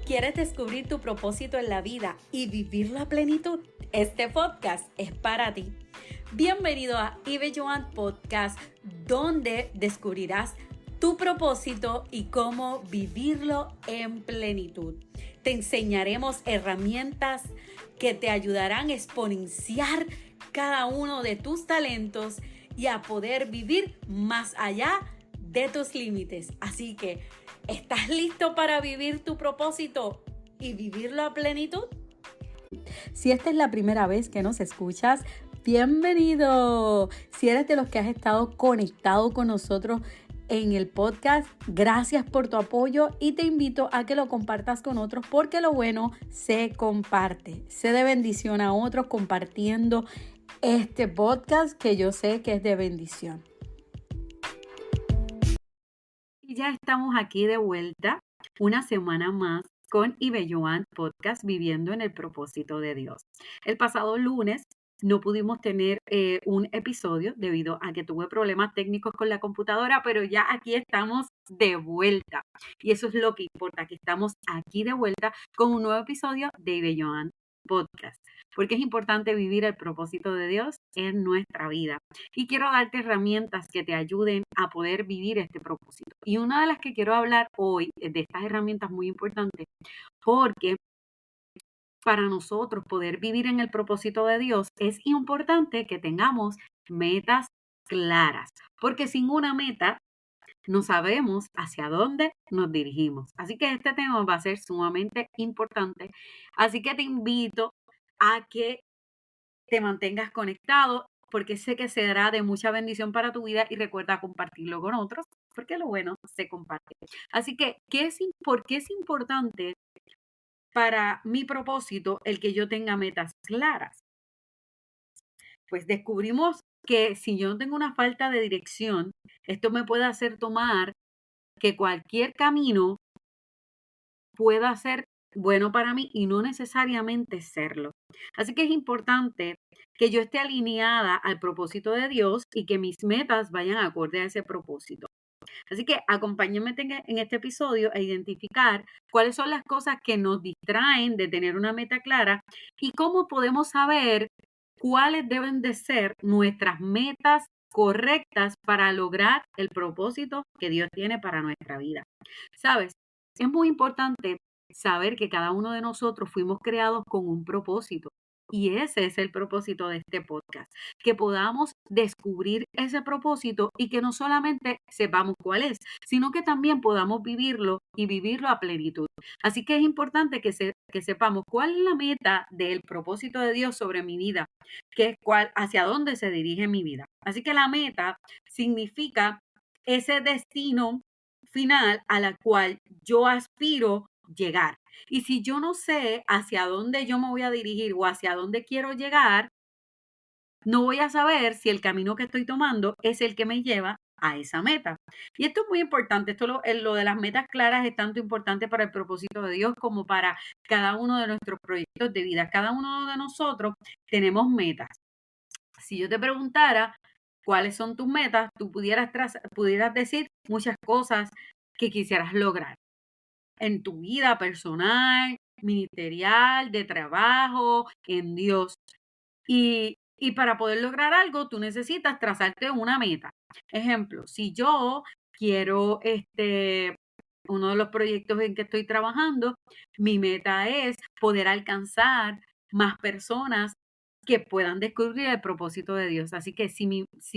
¿Quieres descubrir tu propósito en la vida y vivirlo a plenitud? Este podcast es para ti. Bienvenido a Ibe Joan Podcast, donde descubrirás tu propósito y cómo vivirlo en plenitud. Te enseñaremos herramientas que te ayudarán a exponenciar cada uno de tus talentos y a poder vivir más allá de tus límites. Así que, ¿estás listo para vivir tu propósito y vivirlo a plenitud? Si esta es la primera vez que nos escuchas, bienvenido. Si eres de los que has estado conectado con nosotros en el podcast, gracias por tu apoyo y te invito a que lo compartas con otros porque lo bueno se comparte. Sé de bendición a otros compartiendo este podcast que yo sé que es de bendición. Y ya estamos aquí de vuelta una semana más con Ibe Joan Podcast Viviendo en el Propósito de Dios. El pasado lunes no pudimos tener un episodio debido a que tuve problemas técnicos con la computadora, pero ya aquí estamos de vuelta. Y eso es lo que importa, que estamos aquí de vuelta con un nuevo episodio de Ibe Joan Podcast, porque es importante vivir el propósito de Dios en nuestra vida. Y quiero darte herramientas que te ayuden a poder vivir este propósito. Y una de las que quiero hablar hoy es de estas herramientas muy importantes, porque para nosotros poder vivir en el propósito de Dios es importante que tengamos metas claras, porque sin una meta no sabemos hacia dónde nos dirigimos. Así que este tema va a ser sumamente importante. Así que te invito a que te mantengas conectado porque sé que será de mucha bendición para tu vida y recuerda compartirlo con otros porque lo bueno se comparte. Así que, ¿por qué es importante para mi propósito el que yo tenga metas claras? Pues descubrimos que si yo no tengo una falta de dirección, esto me puede hacer tomar que cualquier camino pueda ser bueno para mí y no necesariamente serlo. Así que es importante que yo esté alineada al propósito de Dios y que mis metas vayan acorde a ese propósito. Así que acompáñenme en este episodio a identificar cuáles son las cosas que nos distraen de tener una meta clara y cómo podemos saber cuáles deben de ser nuestras metas correctas para lograr el propósito que Dios tiene para nuestra vida. ¿Sabes? Es muy importante saber que cada uno de nosotros fuimos creados con un propósito. Y ese es el propósito de este podcast, que podamos descubrir ese propósito y que no solamente sepamos cuál es, sino que también podamos vivirlo y vivirlo a plenitud. Así que es importante que sepamos cuál es la meta del propósito de Dios sobre mi vida, hacia dónde se dirige mi vida. Así que la meta significa ese destino final a la cual yo aspiro llegar. Y si yo no sé hacia dónde yo me voy a dirigir o hacia dónde quiero llegar, no voy a saber si el camino que estoy tomando es el que me lleva a esa meta. Y esto es muy importante, lo de las metas claras es tanto importante para el propósito de Dios como para cada uno de nuestros proyectos de vida. Cada uno de nosotros tenemos metas. Si yo te preguntara cuáles son tus metas, tú pudieras decir muchas cosas que quisieras lograr en tu vida personal, ministerial, de trabajo, en Dios. Y para poder lograr algo, tú necesitas trazarte una meta. Ejemplo, si yo quiero, uno de los proyectos en que estoy trabajando, mi meta es poder alcanzar más personas que puedan descubrir el propósito de Dios. Así que si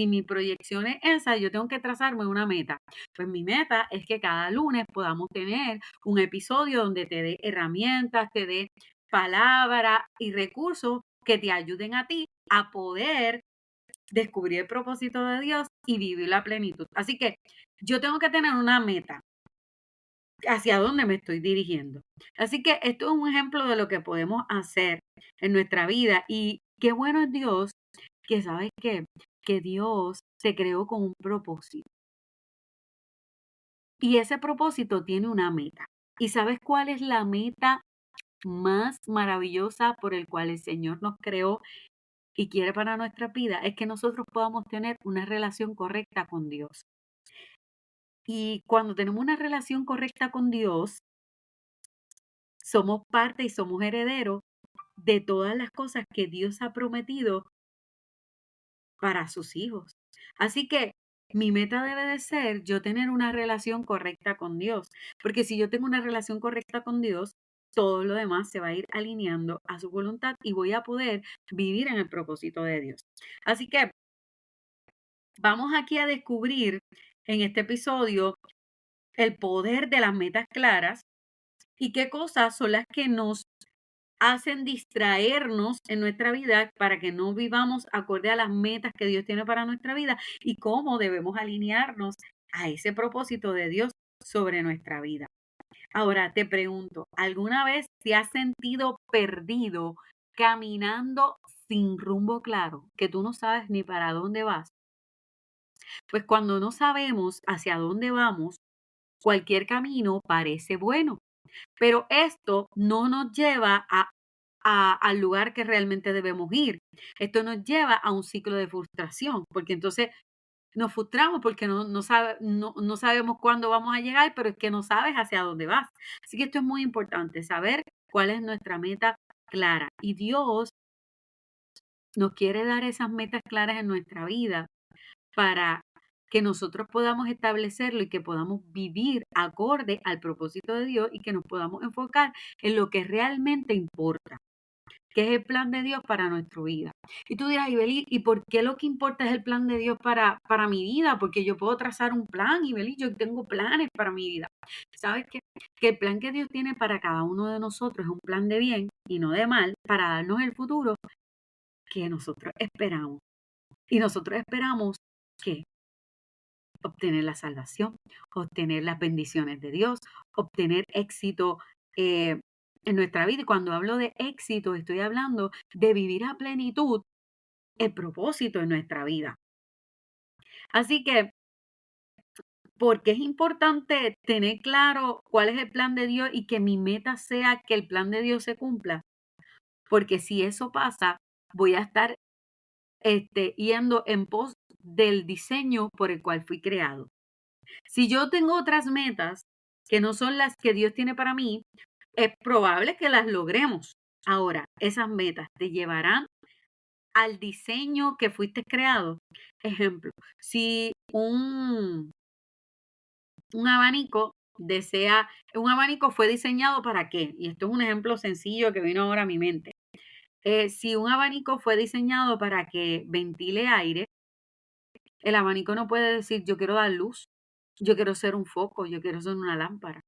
mi proyección es esa, yo tengo que trazarme una meta. Pues mi meta es que cada lunes podamos tener un episodio donde te dé herramientas, te dé palabras y recursos que te ayuden a ti a poder descubrir el propósito de Dios y vivir la plenitud. Así que yo tengo que tener una meta hacia dónde me estoy dirigiendo. Así que esto es un ejemplo de lo que podemos hacer en nuestra vida y qué bueno es Dios que sabes que Dios se creó con un propósito y ese propósito tiene una meta. ¿Y sabes cuál es la meta más maravillosa por el cual el Señor nos creó y quiere para nuestra vida? Es que nosotros podamos tener una relación correcta con Dios. Y cuando tenemos una relación correcta con Dios, somos parte y somos herederos de todas las cosas que Dios ha prometido para sus hijos. Así que mi meta debe de ser yo tener una relación correcta con Dios, porque si yo tengo una relación correcta con Dios, todo lo demás se va a ir alineando a su voluntad y voy a poder vivir en el propósito de Dios. Así que vamos aquí a descubrir en este episodio el poder de las metas claras y qué cosas son las que nos hacen distraernos en nuestra vida para que no vivamos acorde a las metas que Dios tiene para nuestra vida y cómo debemos alinearnos a ese propósito de Dios sobre nuestra vida. Ahora te pregunto, ¿alguna vez te has sentido perdido caminando sin rumbo claro, que tú no sabes ni para dónde vas? Pues cuando no sabemos hacia dónde vamos, cualquier camino parece bueno, pero esto no nos lleva al lugar que realmente debemos ir. Esto nos lleva a un ciclo de frustración, porque entonces nos frustramos porque no sabemos cuándo vamos a llegar, pero es que no sabes hacia dónde vas. Así que esto es muy importante, saber cuál es nuestra meta clara. Y Dios nos quiere dar esas metas claras en nuestra vida para que nosotros podamos establecerlo y que podamos vivir acorde al propósito de Dios y que nos podamos enfocar en lo que realmente importa, que es el plan de Dios para nuestra vida. Y tú dirás, Ibeli, ¿y por qué lo que importa es el plan de Dios para mi vida? Porque yo puedo trazar un plan, Ibeli, yo tengo planes para mi vida. ¿Sabes qué? Que el plan que Dios tiene para cada uno de nosotros es un plan de bien y no de mal para darnos el futuro que nosotros esperamos. Y nosotros esperamos que obtener la salvación, obtener las bendiciones de Dios, obtener éxito eh, en nuestra vida. Y cuando hablo de éxito, estoy hablando de vivir a plenitud el propósito en nuestra vida. Así que, ¿por qué es importante tener claro cuál es el plan de Dios y que mi meta sea que el plan de Dios se cumpla? Porque si eso pasa, voy a estar yendo en pos del diseño por el cual fui creado. Si yo tengo otras metas que no son las que Dios tiene para mí, es probable que las logremos. Ahora, esas metas te llevarán al diseño que fuiste creado. Ejemplo, si un abanico un abanico fue diseñado para qué, y esto es un ejemplo sencillo que vino ahora a mi mente. Si un abanico fue diseñado para que ventile aire, el abanico no puede decir yo quiero dar luz, yo quiero ser un foco, yo quiero ser una lámpara,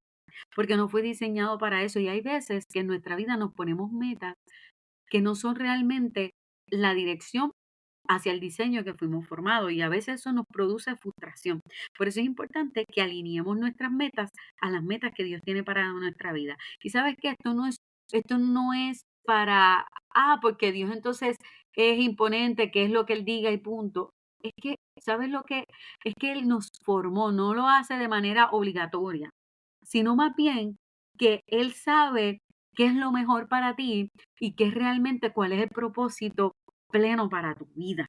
porque no fue diseñado para eso. Y hay veces que en nuestra vida nos ponemos metas que no son realmente la dirección hacia el diseño que fuimos formados y a veces eso nos produce frustración. Por eso es importante que alineemos nuestras metas a las metas que Dios tiene para nuestra vida. Y sabes que esto no es para, porque Dios entonces es imponente, que es lo que Él diga y punto. Es que, ¿sabes lo que? Es que Él nos formó, no lo hace de manera obligatoria, sino más bien que Él sabe qué es lo mejor para ti y qué es realmente cuál es el propósito pleno para tu vida.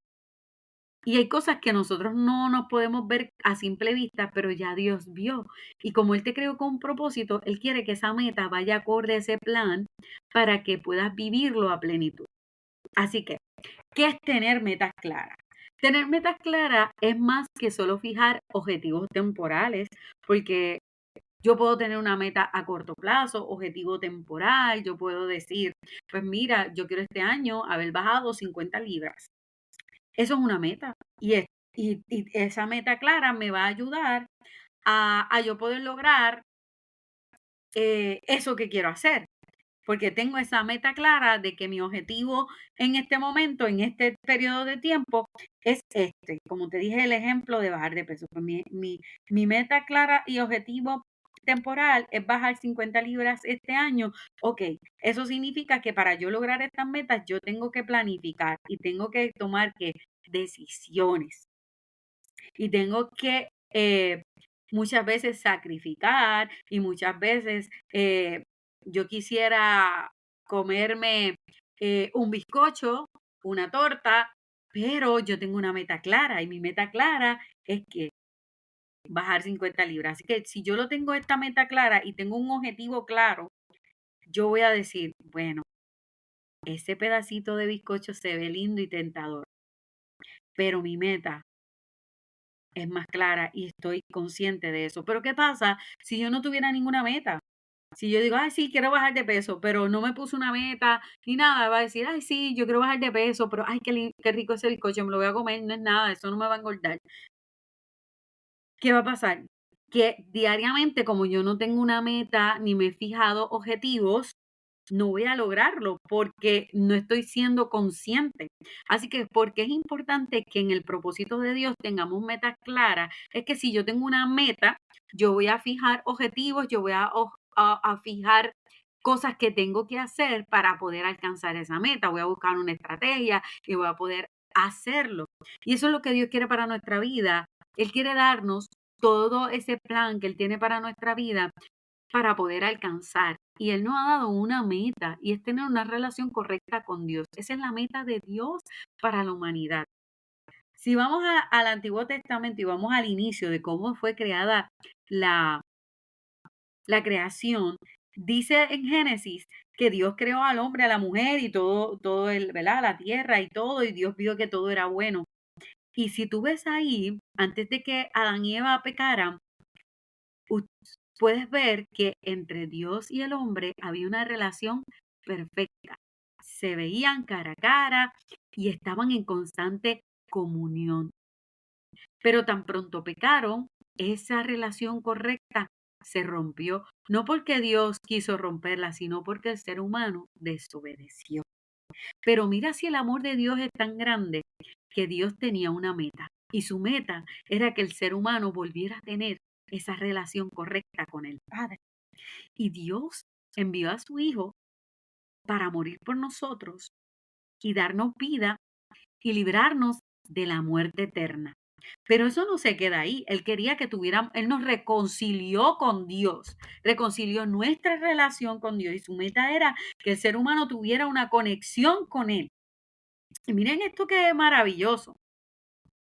Y hay cosas que nosotros no nos podemos ver a simple vista, pero ya Dios vio. Y como Él te creó con un propósito, Él quiere que esa meta vaya acorde a ese plan para que puedas vivirlo a plenitud. Así que, ¿qué es tener metas claras? Tener metas claras es más que solo fijar objetivos temporales, porque yo puedo tener una meta a corto plazo, objetivo temporal, yo puedo decir, pues mira, yo quiero este año haber bajado 50 libras. Eso es una meta y esa meta clara me va a ayudar a yo poder lograr eso que quiero hacer, porque tengo esa meta clara de que mi objetivo en este momento, en este periodo de tiempo, es este. Como te dije, el ejemplo de bajar de peso. Pues mi meta clara y objetivo temporal es bajar 50 libras este año. Ok, eso significa que para yo lograr estas metas, yo tengo que planificar y tengo que tomar decisiones y tengo que muchas veces sacrificar y muchas veces yo quisiera comerme un bizcocho, una torta, pero yo tengo una meta clara y mi meta clara es que bajar 50 libras. Así que si yo lo tengo esta meta clara y tengo un objetivo claro, yo voy a decir, bueno, ese pedacito de bizcocho se ve lindo y tentador, pero mi meta es más clara y estoy consciente de eso. Pero ¿qué pasa si yo no tuviera ninguna meta? Si yo digo, ay, sí, quiero bajar de peso, pero no me puse una meta ni nada, va a decir, ay, sí, yo quiero bajar de peso, pero ay, qué rico ese bizcocho, me lo voy a comer, no es nada, eso no me va a engordar. ¿Qué va a pasar? Que diariamente, como yo no tengo una meta ni me he fijado objetivos, no voy a lograrlo porque no estoy siendo consciente. Así que, porque es importante que en el propósito de Dios tengamos metas claras, es que si yo tengo una meta, yo voy a fijar objetivos, yo voy a fijar cosas que tengo que hacer para poder alcanzar esa meta. Voy a buscar una estrategia y voy a poder hacerlo. Y eso es lo que Dios quiere para nuestra vida. Él quiere darnos todo ese plan que Él tiene para nuestra vida para poder alcanzar. Y Él nos ha dado una meta y es tener una relación correcta con Dios. Esa es la meta de Dios para la humanidad. Si vamos al Antiguo Testamento y vamos al inicio de cómo fue creada la, la creación, dice en Génesis que Dios creó al hombre, a la mujer y todo el, ¿verdad? La tierra y todo, y Dios vio que todo era bueno. Y si tú ves ahí, antes de que Adán y Eva pecaran, u- puedes ver que entre Dios y el hombre había una relación perfecta. Se veían cara a cara y estaban en constante comunión. Pero tan pronto pecaron, esa relación correcta se rompió, no porque Dios quiso romperla, sino porque el ser humano desobedeció. Pero mira si el amor de Dios es tan grande que Dios tenía una meta y su meta era que el ser humano volviera a tener esa relación correcta con el Padre. Y Dios envió a su Hijo para morir por nosotros y darnos vida y librarnos de la muerte eterna. Pero eso no se queda ahí. Él quería que tuviéramos, Él nos reconcilió con Dios, reconcilió nuestra relación con Dios y su meta era que el ser humano tuviera una conexión con Él. Y miren esto que es maravilloso,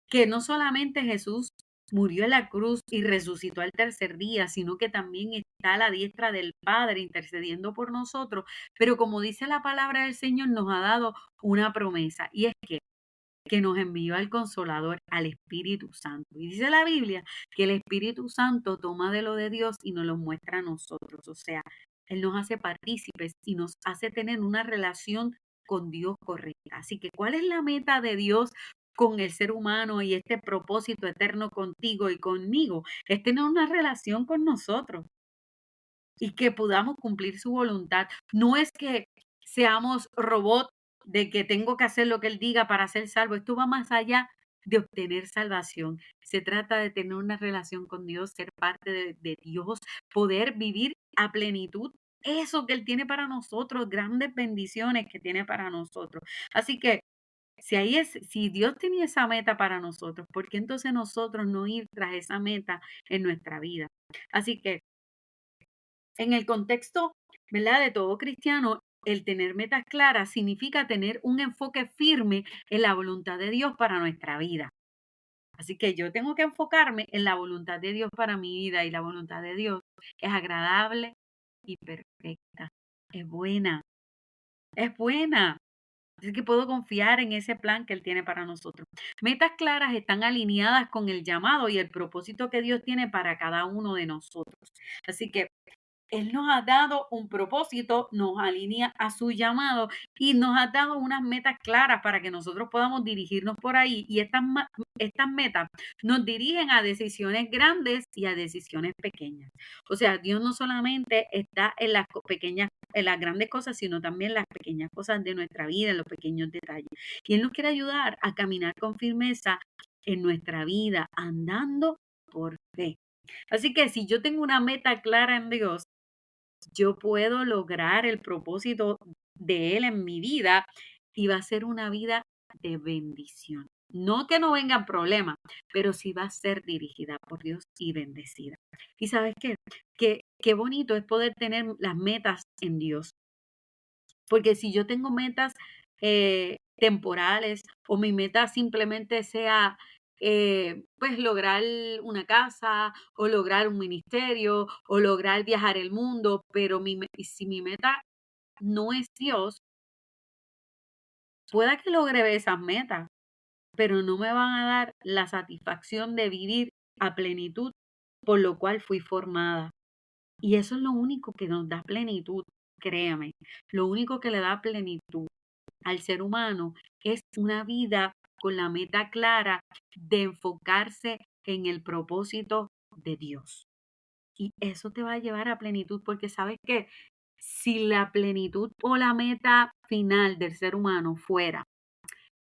que no solamente Jesús murió en la cruz y resucitó al tercer día, sino que también está a la diestra del Padre intercediendo por nosotros. Pero como dice la palabra del Señor, nos ha dado una promesa y es que nos envió al Consolador, al Espíritu Santo. Y dice la Biblia que el Espíritu Santo toma de lo de Dios y nos lo muestra a nosotros. O sea, Él nos hace partícipes y nos hace tener una relación con Dios correcta. Así que, ¿cuál es la meta de Dios con el ser humano y este propósito eterno contigo y conmigo? Es tener una relación con nosotros y que podamos cumplir su voluntad. No es que seamos robots de que tengo que hacer lo que Él diga para ser salvo. Esto va más allá de obtener salvación. Se trata de tener una relación con Dios, ser parte de Dios, poder vivir a plenitud eso que Él tiene para nosotros, grandes bendiciones que tiene para nosotros. Así que si Dios tenía esa meta para nosotros, ¿por qué entonces nosotros no ir tras esa meta en nuestra vida? Así que en el contexto, ¿verdad? De todo cristiano, el tener metas claras significa tener un enfoque firme en la voluntad de Dios para nuestra vida. Así que yo tengo que enfocarme en la voluntad de Dios para mi vida y la voluntad de Dios es agradable y perfecta. Es buena, es buena. Así que puedo confiar en ese plan que Él tiene para nosotros. Metas claras están alineadas con el llamado y el propósito que Dios tiene para cada uno de nosotros. Así que él nos ha dado un propósito, nos alinea a su llamado y nos ha dado unas metas claras para que nosotros podamos dirigirnos por ahí. Y estas metas nos dirigen a decisiones grandes y a decisiones pequeñas. O sea, Dios no solamente está en las pequeñas, en las grandes cosas, sino también en las pequeñas cosas de nuestra vida, en los pequeños detalles. Y Él nos quiere ayudar a caminar con firmeza en nuestra vida, andando por fe. Así que si yo tengo una meta clara en Dios, yo puedo lograr el propósito de Él en mi vida y va a ser una vida de bendición. No que no vengan problemas, pero sí va a ser dirigida por Dios y bendecida. ¿Y sabes qué? Qué bonito es poder tener las metas en Dios. Porque si yo tengo metas temporales o mi meta simplemente sea pues lograr una casa o lograr un ministerio o lograr viajar el mundo, pero si mi meta no es Dios, pueda que logre esas metas, pero no me van a dar la satisfacción de vivir a plenitud por lo cual fui formada. Y eso es lo único que nos da plenitud, créame. Lo único que le da plenitud al ser humano es una vida con la meta clara de enfocarse en el propósito de Dios. Y eso te va a llevar a plenitud porque sabes que si la plenitud o la meta final del ser humano fuera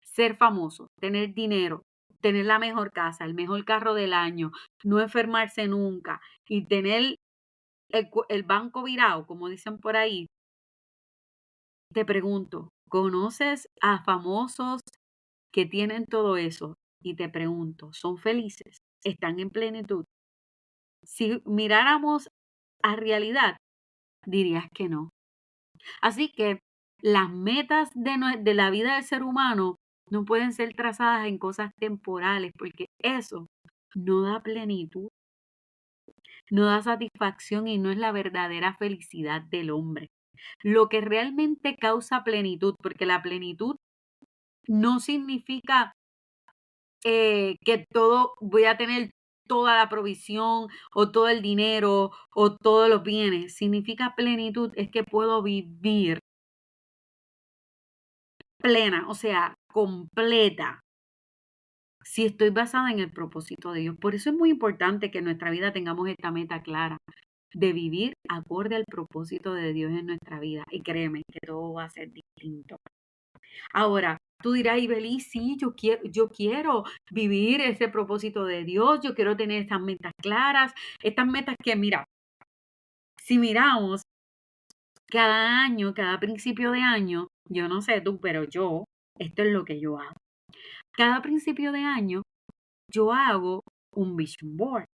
ser famoso, tener dinero, tener la mejor casa, el mejor carro del año, no enfermarse nunca y tener el banco virado, como dicen por ahí, te pregunto, ¿conoces a famosos que tienen todo eso? Y te pregunto, ¿son felices? ¿Están en plenitud? Si miráramos a realidad, dirías que no. Así que las metas de la vida del ser humano no pueden ser trazadas en cosas temporales, porque eso no da plenitud, no da satisfacción y no es la verdadera felicidad del hombre. Lo que realmente causa plenitud, porque la plenitud no significa que todo voy a tener toda la provisión o todo el dinero o todos los bienes. Significa plenitud es que puedo vivir plena, o sea, completa, si estoy basada en el propósito de Dios. Por eso es muy importante que en nuestra vida tengamos esta meta clara de vivir acorde al propósito de Dios en nuestra vida. Y créeme que todo va a ser distinto. Ahora, tú dirás, Ibelí, sí, yo quiero vivir ese propósito de Dios, yo quiero tener estas metas claras, estas metas que, mira, si miramos cada año, cada principio de año, yo no sé tú, pero esto es lo que yo hago. Cada principio de año, yo hago un vision board.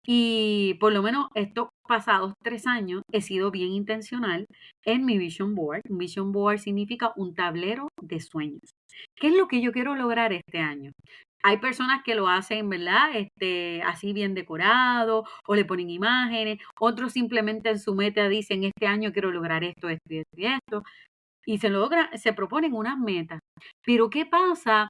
Y por lo menos estos pasados 3 años he sido bien intencional en mi vision board. Un vision board significa un tablero de sueños. ¿Qué es lo que yo quiero lograr este año? Hay personas que lo hacen, ¿verdad? Así bien decorado o le ponen imágenes. Otros simplemente en su meta dicen, este año quiero lograr esto, esto y esto y esto. Y se proponen unas metas. Pero ¿qué pasa?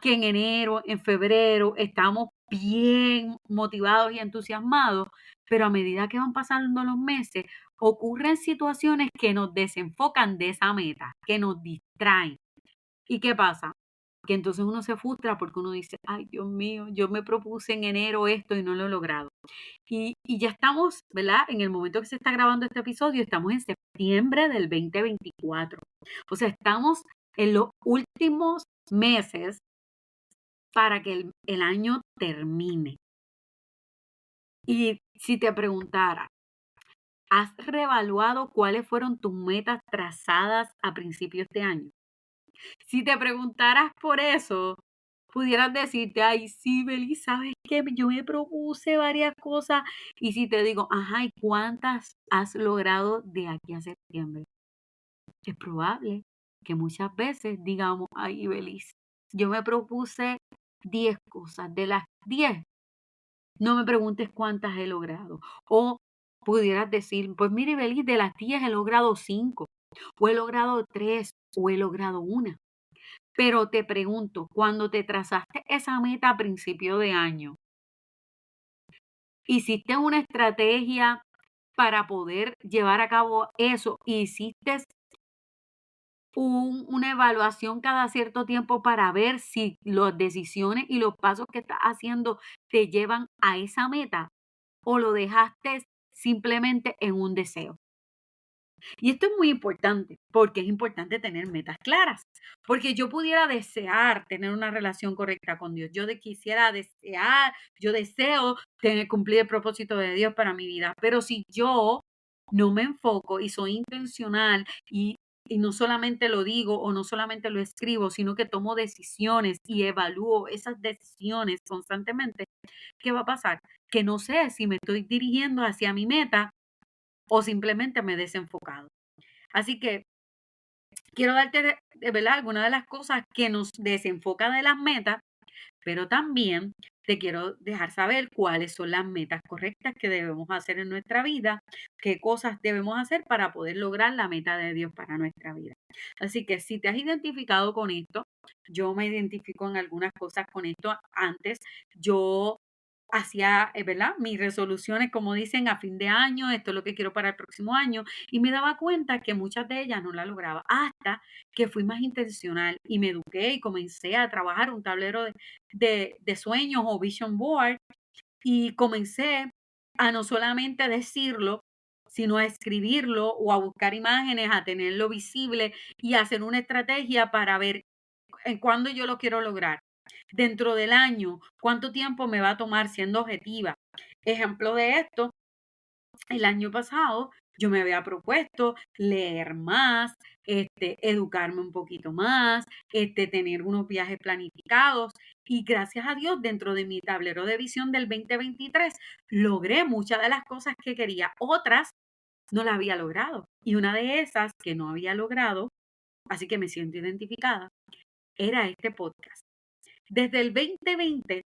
Que en enero, en febrero, estamos bien motivados y entusiasmados, pero a medida que van pasando los meses, ocurren situaciones que nos desenfocan de esa meta, que nos distraen. ¿Y qué pasa? Que entonces uno se frustra porque uno dice, ay Dios mío, yo me propuse en enero esto y no lo he logrado. Y ya estamos, ¿verdad? En el momento que se está grabando este episodio, estamos en septiembre del 2024. O sea, estamos en los últimos meses para que el año termine. Y si te preguntara, ¿has reevaluado cuáles fueron tus metas trazadas a principios de año? Si te preguntaras por eso, pudieras decirte, ay, sí, Beli, ¿sabes qué? Yo me propuse varias cosas. Y si te digo, ajá, ¿y cuántas has logrado de aquí a septiembre? Es probable que muchas veces digamos, ay, Belis, yo me propuse 10 cosas, de las 10 no me preguntes cuántas he logrado. O pudieras decir, pues mire, Belis, de las 10 he logrado 5, o he logrado 3, o he logrado una. Pero te pregunto, cuando te trazaste esa meta a principio de año, ¿hiciste una estrategia para poder llevar a cabo eso? ¿Hiciste una evaluación cada cierto tiempo para ver si las decisiones y los pasos que estás haciendo te llevan a esa meta o lo dejaste simplemente en un deseo? Y esto es muy importante porque es importante tener metas claras, porque yo pudiera desear tener una relación correcta con Dios, quisiera desear, yo deseo cumplir el propósito de Dios para mi vida, pero si yo no me enfoco y soy intencional y no solamente lo digo o no solamente lo escribo, sino que tomo decisiones y evalúo esas decisiones constantemente, ¿qué va a pasar? Que no sé si me estoy dirigiendo hacia mi meta o simplemente me he desenfocado. Así que quiero darte, ¿verdad? Algunas de las cosas que nos desenfocan de las metas, pero también te quiero dejar saber cuáles son las metas correctas que debemos hacer en nuestra vida, qué cosas debemos hacer para poder lograr la meta de Dios para nuestra vida. Así que si te has identificado con esto, yo me identifico en algunas cosas con esto. Antes yo hacía, ¿verdad? Mis resoluciones, como dicen, a fin de año, esto es lo que quiero para el próximo año, y me daba cuenta que muchas de ellas no las lograba, hasta que fui más intencional y me eduqué y comencé a trabajar un tablero de sueños o vision board, y comencé a no solamente decirlo, sino a escribirlo o a buscar imágenes, a tenerlo visible y a hacer una estrategia para ver en cuándo yo lo quiero lograr. Dentro del año, cuánto tiempo me va a tomar siendo objetiva. Ejemplo de esto, el año pasado yo me había propuesto leer más, educarme un poquito más, tener unos viajes planificados, y gracias a Dios dentro de mi tablero de visión del 2023 logré muchas de las cosas que quería, otras no las había logrado, y una de esas que no había logrado, así que me siento identificada, era este podcast. Desde el 2020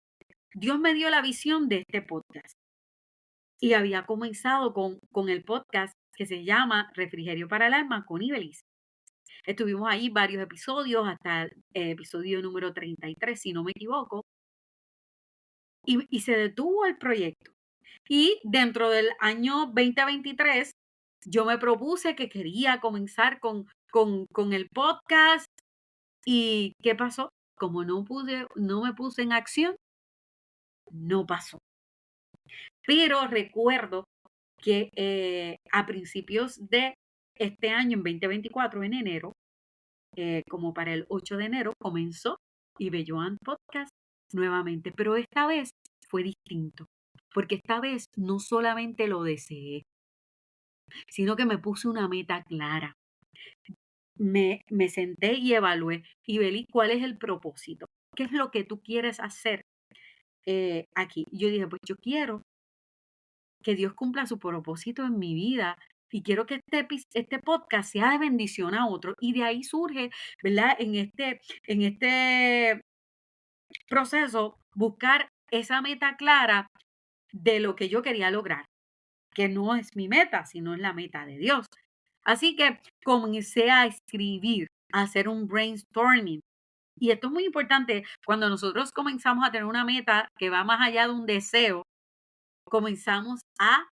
Dios me dio la visión de este podcast y había comenzado con el podcast que se llama Refrigerio para el Alma con Ibelis. Estuvimos ahí varios episodios, hasta el episodio número 33, si no me equivoco, y se detuvo el proyecto. Y dentro del año 2023, yo me propuse que quería comenzar con el podcast. ¿Y qué pasó? Como no me puse en acción, no pasó. Pero recuerdo que a principios de este año, en 2024, en enero, como para el 8 de enero, comenzó Ibelloan Podcast nuevamente, pero esta vez fue distinto, porque esta vez no solamente lo deseé, sino que me puse una meta clara. Me senté y evalué, Ibeli, ¿cuál es el propósito? ¿Qué es lo que tú quieres hacer aquí? Y yo dije, pues yo quiero que Dios cumpla su propósito en mi vida y quiero que este podcast sea de bendición a otros. Y de ahí surge, ¿verdad? En este proceso, buscar esa meta clara de lo que yo quería lograr, que no es mi meta, sino es la meta de Dios. Así que comencé a escribir, a hacer un brainstorming. Y esto es muy importante, cuando nosotros comenzamos a tener una meta que va más allá de un deseo, comenzamos a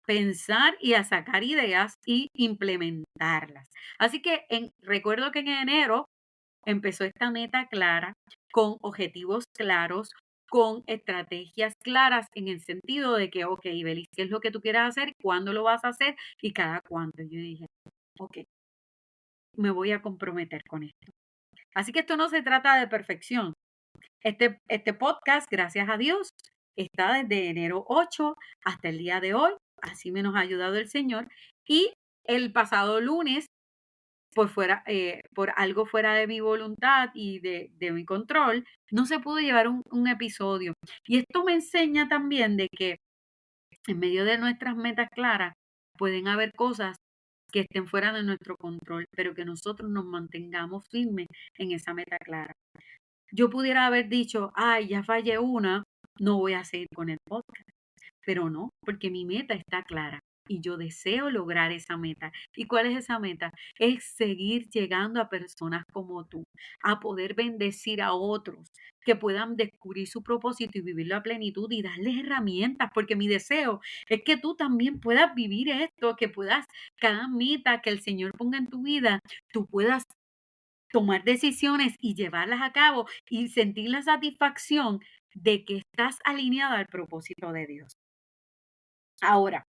pensar y a sacar ideas y implementarlas. Así que recuerdo que en enero empezó esta meta clara, con objetivos claros, con estrategias claras, en el sentido de que, ok, Belis, ¿qué es lo que tú quieres hacer? ¿Cuándo lo vas a hacer? Y cada cuánto. Yo dije, ok, me voy a comprometer con esto. Así que esto no se trata de perfección. Este podcast, gracias a Dios, está desde enero 8 hasta el día de hoy. Así me nos ha ayudado el Señor. Y el pasado lunes, por algo fuera de mi voluntad y de mi control, no se pudo llevar un episodio. Y esto me enseña también de que en medio de nuestras metas claras pueden haber cosas que estén fuera de nuestro control, pero que nosotros nos mantengamos firmes en esa meta clara. Yo pudiera haber dicho, ay, ya fallé una, no voy a seguir con el podcast, pero no, porque mi meta está clara y yo deseo lograr esa meta. ¿Y cuál es esa meta? Es seguir llegando a personas como tú, a poder bendecir a otros, que puedan descubrir su propósito y vivirlo a plenitud y darles herramientas, porque mi deseo es que tú también puedas vivir esto, que puedas, cada meta que el Señor ponga en tu vida, tú puedas tomar decisiones y llevarlas a cabo y sentir la satisfacción de que estás alineado al propósito de Dios. Ahora,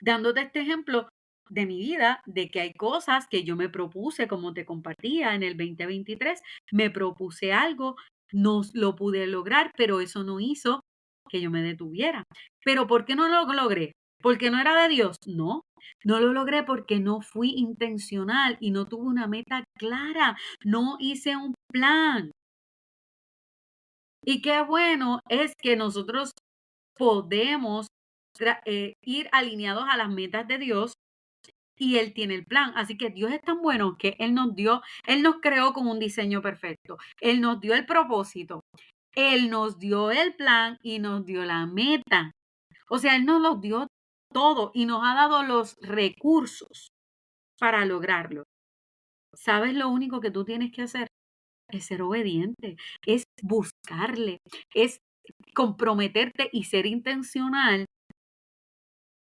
dándote este ejemplo de mi vida, de que hay cosas que yo me propuse, como te compartía en el 2023, me propuse algo, no lo pude lograr, pero eso no hizo que yo me detuviera. ¿Pero por qué no lo logré? ¿Porque no era de Dios? No, no lo logré porque no fui intencional y no tuve una meta clara, no hice un plan. Y qué bueno es que nosotros podemos ir alineados a las metas de Dios, y Él tiene el plan. Así que Dios es tan bueno que Él nos creó con un diseño perfecto. Él nos dio el propósito. Él nos dio el plan y nos dio la meta. O sea, Él nos los dio todo y nos ha dado los recursos para lograrlo. ¿Sabes lo único que tú tienes que hacer? Es ser obediente, es buscarle, es comprometerte y ser intencional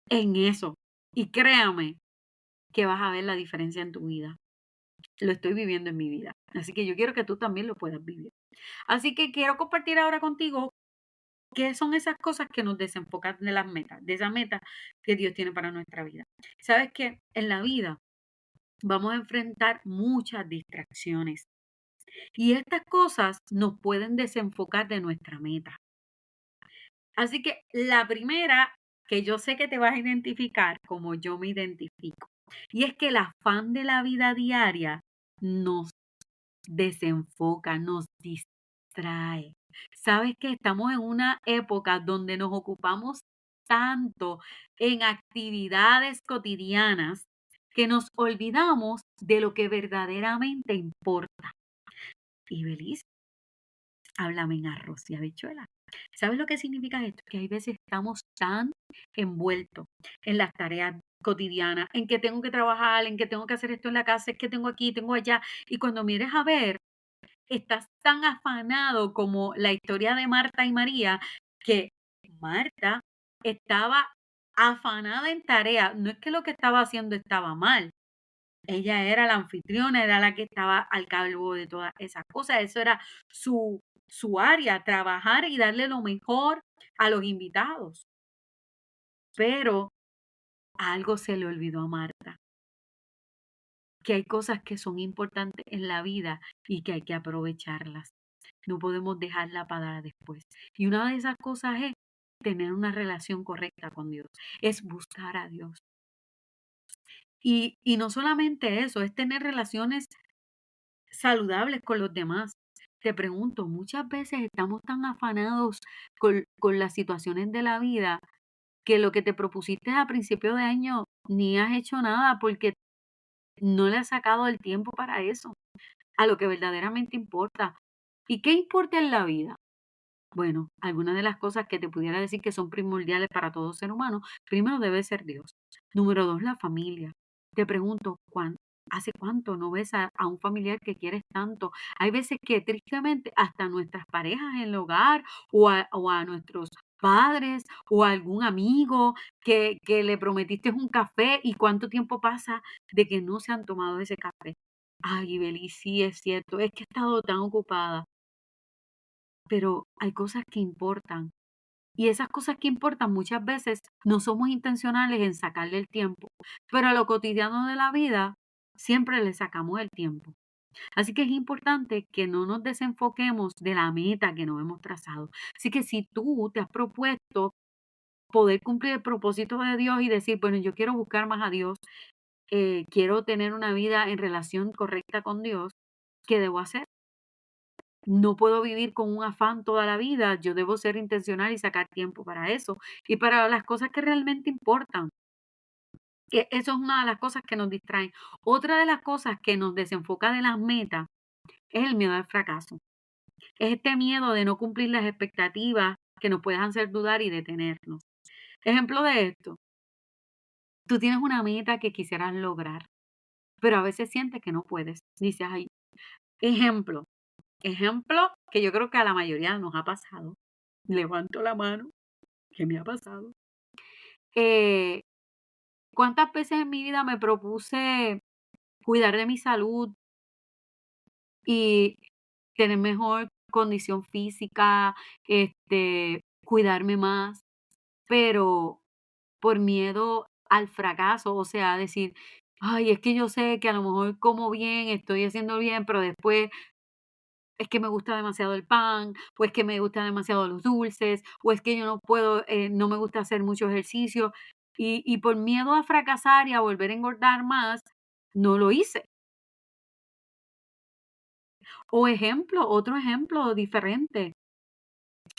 en eso. Y créame que vas a ver la diferencia en tu vida. Lo estoy viviendo en mi vida. Así que yo quiero que tú también lo puedas vivir. Así que quiero compartir ahora contigo qué son esas cosas que nos desenfocan de las metas, de esa meta que Dios tiene para nuestra vida. Sabes que en la vida vamos a enfrentar muchas distracciones y estas cosas nos pueden desenfocar de nuestra meta. Así que la primera que yo sé que te vas a identificar como yo me identifico, y es que el afán de la vida diaria nos desenfoca, nos distrae. Sabes que estamos en una época donde nos ocupamos tanto en actividades cotidianas que nos olvidamos de lo que verdaderamente importa. Y Belice, háblame en arroz y habichuela. ¿Sabes lo que significa esto? Que hay veces estamos tan envueltos en las tareas cotidianas, en que tengo que trabajar, en que tengo que hacer esto en la casa, es que tengo aquí, tengo allá, y cuando mires a ver, estás tan afanado como la historia de Marta y María, que Marta estaba afanada en tarea. No es que lo que estaba haciendo estaba mal. Ella era la anfitriona, era la que estaba al cargo de todas esas cosas. Eso era su área, trabajar y darle lo mejor a los invitados. Pero algo se le olvidó a Marta, que hay cosas que son importantes en la vida y que hay que aprovecharlas. No podemos dejarla para después. Y una de esas cosas es tener una relación correcta con Dios, es buscar a Dios. Y no solamente eso, es tener relaciones saludables con los demás. Te pregunto, muchas veces estamos tan afanados con las situaciones de la vida que lo que te propusiste a principio de año ni has hecho nada porque no le has sacado el tiempo para eso, a lo que verdaderamente importa. ¿Y qué importa en la vida? Bueno, algunas de las cosas que te pudiera decir que son primordiales para todo ser humano, primero debe ser Dios. Número dos, la familia. Te pregunto, ¿hace cuánto no ves a un familiar que quieres tanto? Hay veces que tristemente hasta nuestras parejas en el hogar o a nuestros padres o a algún amigo que le prometiste un café y cuánto tiempo pasa de que no se han tomado ese café. Ay, Beli, sí es cierto, es que he estado tan ocupada, pero hay cosas que importan. Y esas cosas que importan muchas veces no somos intencionales en sacarle el tiempo, pero a lo cotidiano de la vida siempre le sacamos el tiempo. Así que es importante que no nos desenfoquemos de la meta que nos hemos trazado. Así que si tú te has propuesto poder cumplir el propósito de Dios y decir, bueno, yo quiero buscar más a Dios, quiero tener una vida en relación correcta con Dios, ¿qué debo hacer? No puedo vivir con un afán toda la vida, yo debo ser intencional y sacar tiempo para eso y para las cosas que realmente importan. Que eso es una de las cosas que nos distraen. Otra de las cosas que nos desenfoca de las metas es el miedo al fracaso. Es este miedo de no cumplir las expectativas que nos pueden hacer dudar y detenernos. Ejemplo de esto, tú tienes una meta que quisieras lograr, pero a veces sientes que no puedes. Dices, ay, ejemplo, ejemplo que yo creo que a la mayoría nos ha pasado. Levanto la mano. ¿Qué me ha pasado? Eh, ¿Cuántas veces en mi vida me propuse cuidar de mi salud y tener mejor condición física, cuidarme más, pero por miedo al fracaso, o sea, decir, ay, es que yo sé que a lo mejor como bien, estoy haciendo bien, pero después es que me gusta demasiado el pan, o es que me gustan demasiado los dulces, o es que yo no puedo, no me gusta hacer mucho ejercicio. Y por miedo a fracasar y a volver a engordar más, no lo hice. O ejemplo, otro ejemplo diferente,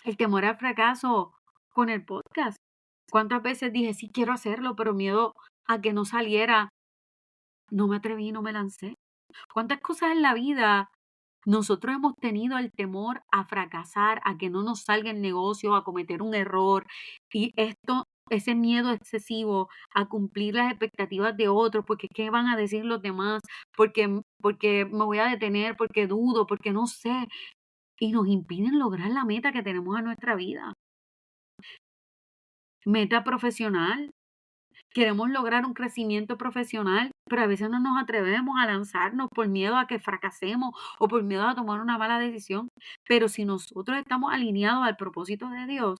el temor al fracaso con el podcast. ¿Cuántas veces dije, sí quiero hacerlo, pero miedo a que no saliera, no me atreví, no me lancé? ¿Cuántas cosas en la vida Nosotros hemos tenido el temor a fracasar, a que no nos salga el negocio, a cometer un error. Y ese miedo excesivo a cumplir las expectativas de otros, porque qué van a decir los demás, porque me voy a detener, porque dudo, porque no sé, y nos impiden lograr la meta que tenemos en nuestra vida. Meta profesional. Queremos lograr un crecimiento profesional, pero a veces no nos atrevemos a lanzarnos por miedo a que fracasemos o por miedo a tomar una mala decisión. Pero si nosotros estamos alineados al propósito de Dios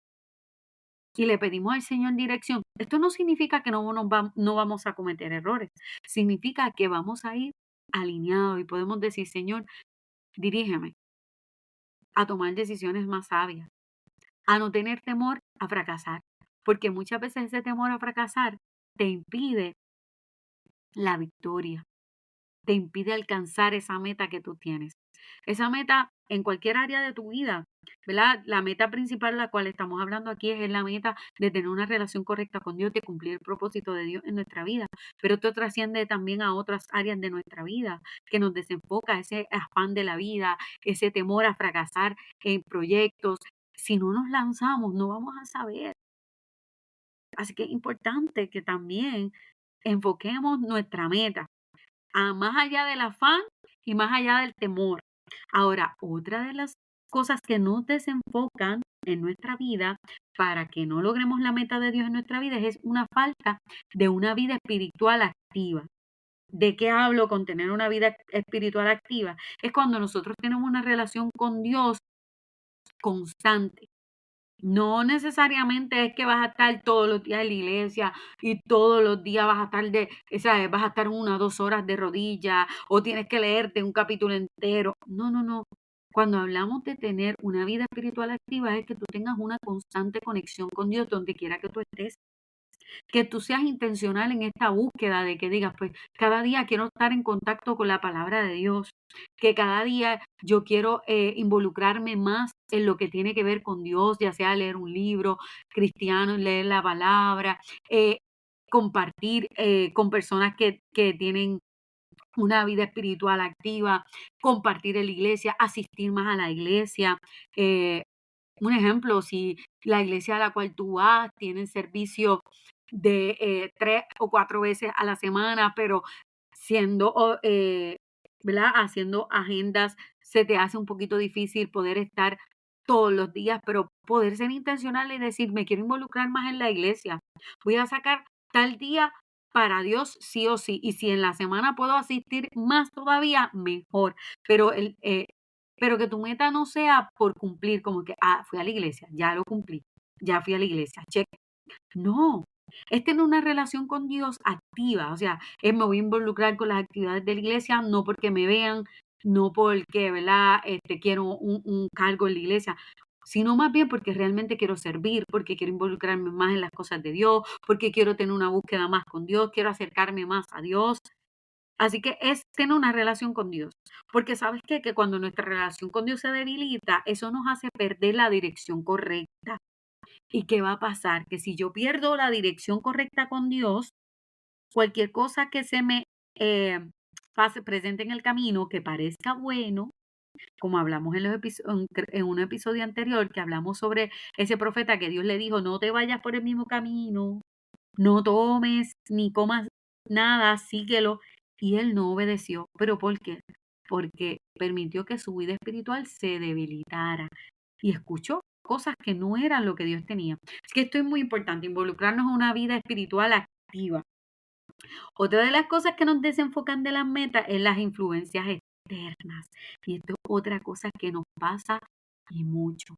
y le pedimos al Señor dirección, esto no significa que no vamos a cometer errores. Significa que vamos a ir alineados y podemos decir, Señor, dirígeme a tomar decisiones más sabias, a no tener temor a fracasar, porque muchas veces ese temor a fracasar te impide la victoria, te impide alcanzar esa meta que tú tienes. Esa meta en cualquier área de tu vida, ¿verdad? La meta principal, la cual estamos hablando aquí, es la meta de tener una relación correcta con Dios, de cumplir el propósito de Dios en nuestra vida. Pero esto trasciende también a otras áreas de nuestra vida, que nos desenfoca ese afán de la vida, ese temor a fracasar en proyectos. Si no nos lanzamos, no vamos a saber. Así que es importante que también enfoquemos nuestra meta más allá del afán y más allá del temor. Ahora, otra de las cosas que nos desenfocan en nuestra vida para que no logremos la meta de Dios en nuestra vida es una falta de una vida espiritual activa. ¿De qué hablo con tener una vida espiritual activa? Es cuando nosotros tenemos una relación con Dios constante. No necesariamente es que vas a estar todos los días en la iglesia y todos los días vas a estar vas a estar 1 o 2 horas de rodillas o tienes que leerte un capítulo entero. No, no, no. Cuando hablamos de tener una vida espiritual activa es que tú tengas una constante conexión con Dios donde quiera que tú estés. Que tú seas intencional en esta búsqueda de que digas, pues cada día quiero estar en contacto con la palabra de Dios, que cada día yo quiero involucrarme más en lo que tiene que ver con Dios, ya sea leer un libro cristiano, leer la palabra, eh, compartir con personas que tienen una vida espiritual activa, compartir en la iglesia, asistir más a la iglesia. eh, un ejemplo, si la iglesia a la cual tú vas tiene servicio de 3 o 4 veces a la semana, pero siendo, ¿verdad? Haciendo agendas, se te hace un poquito difícil poder estar todos los días, pero poder ser intencional y decir, me quiero involucrar más en la iglesia. Voy a sacar tal día para Dios sí o sí. Y si en la semana puedo asistir más todavía, mejor. Pero pero que tu meta no sea por cumplir, como que, fui a la iglesia, ya lo cumplí, ya fui a la iglesia, check. No, es tener una relación con Dios activa, o sea, me voy a involucrar con las actividades de la iglesia, no porque me vean, no porque, ¿verdad? Quiero un cargo en la iglesia, sino más bien porque realmente quiero servir, porque quiero involucrarme más en las cosas de Dios, porque quiero tener una búsqueda más con Dios, quiero acercarme más a Dios. Así que es tener una relación con Dios, porque ¿sabes qué? Que cuando nuestra relación con Dios se debilita, eso nos hace perder la dirección correcta. ¿Y qué va a pasar? Que si yo pierdo la dirección correcta con Dios, cualquier cosa que se me presente en el camino que parezca bueno, como hablamos en un episodio anterior, que hablamos sobre ese profeta que Dios le dijo, no te vayas por el mismo camino, no tomes ni comas nada, síguelo. Y él no obedeció. ¿Pero por qué? Porque permitió que su vida espiritual se debilitara y escuchó cosas que no eran lo que Dios tenía. Es que esto es muy importante, involucrarnos en una vida espiritual activa. Otra de las cosas que nos desenfocan de las metas es las influencias externas. Y esto es otra cosa que nos pasa y mucho.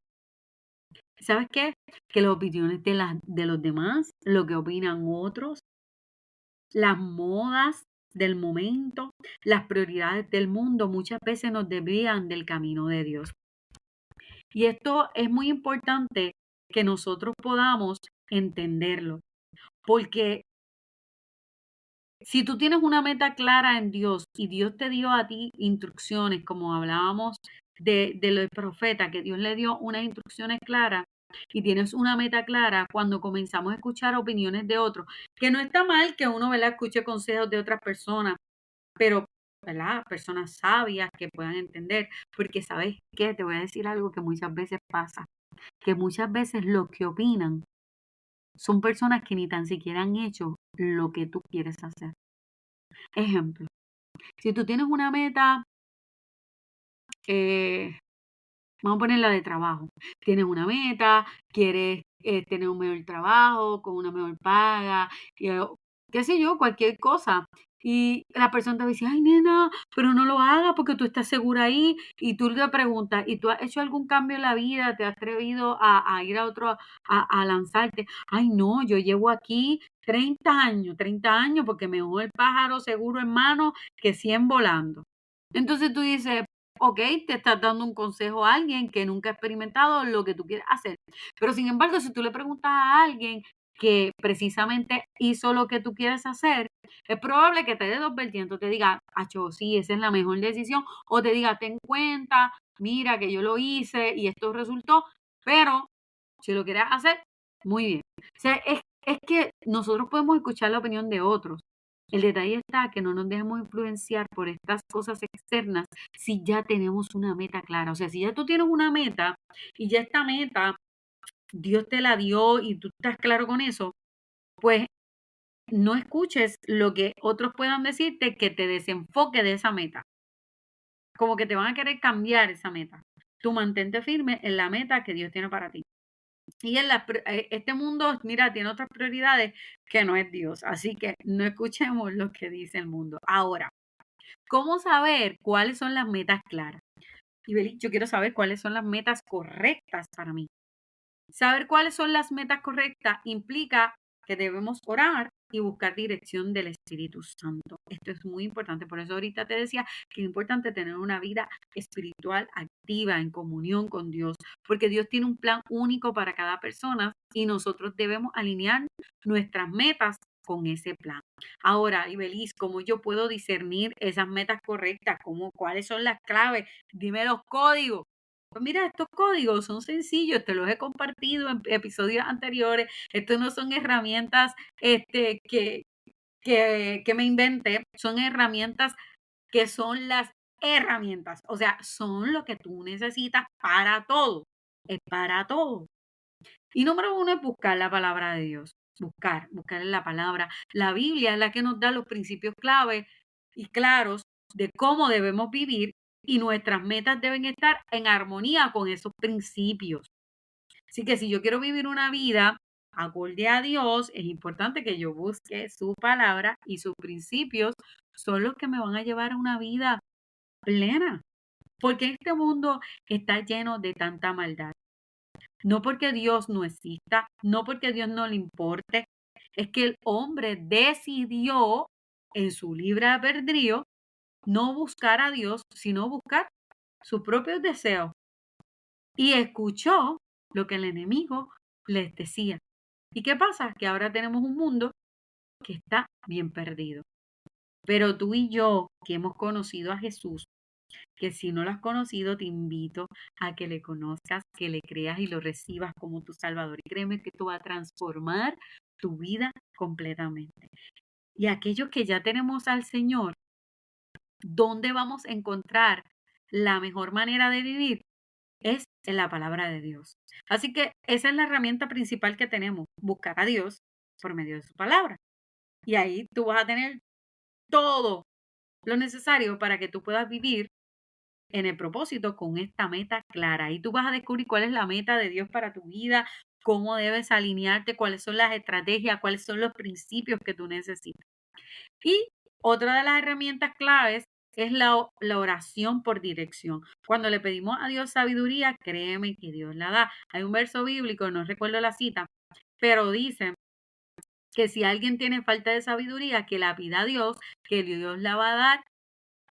¿Sabes qué? Que las opiniones de los demás, lo que opinan otros, las modas del momento, las prioridades del mundo muchas veces nos desvían del camino de Dios. Y esto es muy importante que nosotros podamos entenderlo, porque si tú tienes una meta clara en Dios y Dios te dio a ti instrucciones, como hablábamos de los profetas, que Dios le dio unas instrucciones claras y tienes una meta clara, cuando comenzamos a escuchar opiniones de otros, que no está mal que uno, ¿verdad?, escuche consejos de otras personas, pero ¿verdad? Personas sabias que puedan entender, porque ¿sabes qué? Te voy a decir algo que muchas veces pasa, que muchas veces lo que opinan son personas que ni tan siquiera han hecho lo que tú quieres hacer. Ejemplo, si tú tienes una meta, eh, vamos a ponerla de trabajo. Tienes una meta, quieres tener un mejor trabajo, con una mejor paga, qué sé yo, cualquier cosa. Y la persona te dice, ay, nena, pero no lo hagas porque tú estás segura ahí. Y tú le preguntas, ¿y tú has hecho algún cambio en la vida? ¿Te has atrevido a ir a otro, a lanzarte? Ay, no, yo llevo aquí 30 años, porque me dejó el pájaro seguro en mano que 100 volando. Entonces tú dices, ok, te estás dando un consejo a alguien que nunca ha experimentado lo que tú quieres hacer. Pero sin embargo, si tú le preguntas a alguien que precisamente hizo lo que tú quieres hacer, es probable que te dé dos vertientes, te diga, acho, sí, esa es la mejor decisión, o te diga, ten cuenta, mira que yo lo hice y esto resultó, pero si lo quieres hacer, muy bien. O sea, es que nosotros podemos escuchar la opinión de otros. El detalle está que no nos dejemos influenciar por estas cosas externas si ya tenemos una meta clara. O sea, si ya tú tienes una meta y ya esta meta Dios te la dio y tú estás claro con eso, pues no escuches lo que otros puedan decirte que te desenfoque de esa meta. Como que te van a querer cambiar esa meta. Tú mantente firme en la meta que Dios tiene para ti. Y este mundo, mira, tiene otras prioridades que no es Dios. Así que no escuchemos lo que dice el mundo. Ahora, ¿cómo saber cuáles son las metas claras? Y Beli, yo quiero saber cuáles son las metas correctas para mí. Saber cuáles son las metas correctas implica que debemos orar y buscar dirección del Espíritu Santo. Esto es muy importante. Por eso ahorita te decía que es importante tener una vida espiritual activa en comunión con Dios, porque Dios tiene un plan único para cada persona y nosotros debemos alinear nuestras metas con ese plan. Ahora, Ibeliz, ¿cómo yo puedo discernir esas metas correctas? ¿Cuáles son las claves? Dime los códigos. Pues mira, estos códigos son sencillos, te los he compartido en episodios anteriores. Estos no son herramientas que me inventé, son herramientas que son las herramientas. O sea, son lo que tú necesitas para todo. Es para todo. Y número uno es buscar la palabra de Dios. Buscar en la palabra. La Biblia es la que nos da los principios clave y claros de cómo debemos vivir y nuestras metas deben estar en armonía con esos principios. Así que si yo quiero vivir una vida acorde a Dios, es importante que yo busque su palabra y sus principios son los que me van a llevar a una vida plena. Porque este mundo está lleno de tanta maldad. No porque Dios no exista, no porque Dios no le importe, es que el hombre decidió en su libre albedrío no buscar a Dios, sino buscar sus propios deseos. Y escuchó lo que el enemigo les decía. ¿Y qué pasa? Que ahora tenemos un mundo que está bien perdido. Pero tú y yo, que hemos conocido a Jesús, que si no lo has conocido, te invito a que le conozcas, que le creas y lo recibas como tu Salvador. Y créeme que esto va a transformar tu vida completamente. Y aquellos que ya tenemos al Señor, ¿dónde vamos a encontrar la mejor manera de vivir? Es en la palabra de Dios. Así que esa es la herramienta principal que tenemos, buscar a Dios por medio de su palabra. Y ahí tú vas a tener todo lo necesario para que tú puedas vivir en el propósito con esta meta clara. Y tú vas a descubrir cuál es la meta de Dios para tu vida, cómo debes alinearte, cuáles son las estrategias, cuáles son los principios que tú necesitas. Y otra de las herramientas claves es la oración por dirección. Cuando le pedimos a Dios sabiduría, créeme que Dios la da. Hay un verso bíblico, no recuerdo la cita, pero dice que si alguien tiene falta de sabiduría, que la pida a Dios, que Dios la va a dar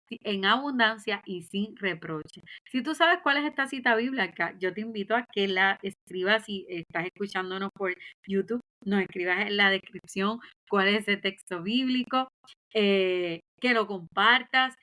en abundancia y sin reproche. Si tú sabes cuál es esta cita bíblica, yo te invito a que la escribas si estás escuchándonos por YouTube, nos escribas en la descripción cuál es ese texto bíblico, que lo compartas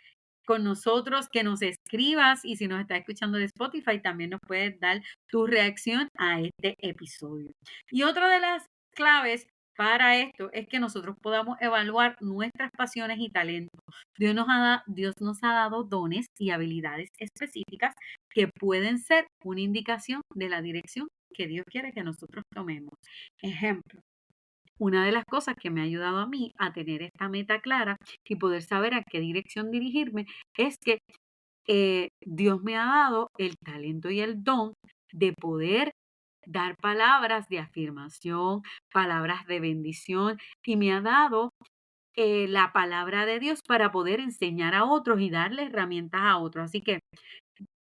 con nosotros, que nos escribas y si nos estás escuchando de Spotify también nos puedes dar tu reacción a este episodio. Y otra de las claves para esto es que nosotros podamos evaluar nuestras pasiones y talentos. Dios nos ha dado dones y habilidades específicas que pueden ser una indicación de la dirección que Dios quiere que nosotros tomemos. Ejemplo, una de las cosas que me ha ayudado a mí a tener esta meta clara y poder saber a qué dirección dirigirme es que Dios me ha dado el talento y el don de poder dar palabras de afirmación, palabras de bendición, y me ha dado la palabra de Dios para poder enseñar a otros y darle herramientas a otros. Así que,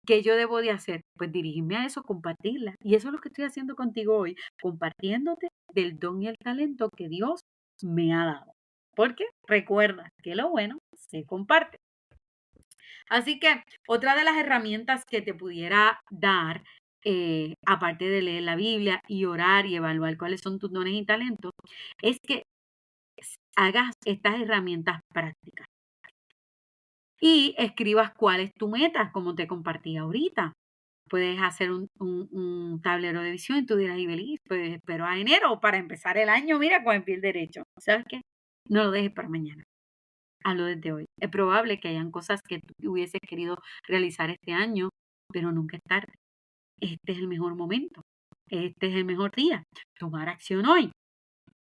¿qué yo debo de hacer? Pues dirigirme a eso, compartirla. Y eso es lo que estoy haciendo contigo hoy, compartiéndote del don y el talento que Dios me ha dado. Porque recuerda que lo bueno se comparte. Así que otra de las herramientas que te pudiera dar, aparte de leer la Biblia y orar y evaluar cuáles son tus dones y talentos, es que hagas estas herramientas prácticas y escribas cuál es tu meta, como te compartí ahorita. Puedes hacer un tablero de visión y tú dirás, Ibeliz, pues espero a enero para empezar el año, mira, con el pie derecho. ¿Sabes qué? No lo dejes para mañana. Hazlo desde hoy. Es probable que hayan cosas que tú hubieses querido realizar este año, pero nunca es tarde. Este es el mejor momento. Este es el mejor día. Tomar acción hoy.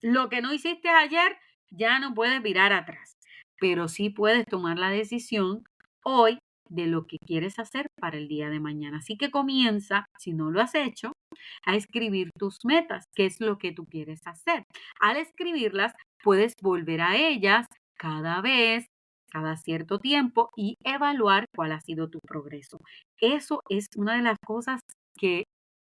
Lo que no hiciste ayer ya no puedes virar atrás, pero sí puedes tomar la decisión hoy de lo que quieres hacer para el día de mañana. Así que comienza, si no lo has hecho, a escribir tus metas, qué es lo que tú quieres hacer. Al escribirlas, puedes volver a ellas cada vez, cada cierto tiempo y evaluar cuál ha sido tu progreso. Eso es una de las cosas que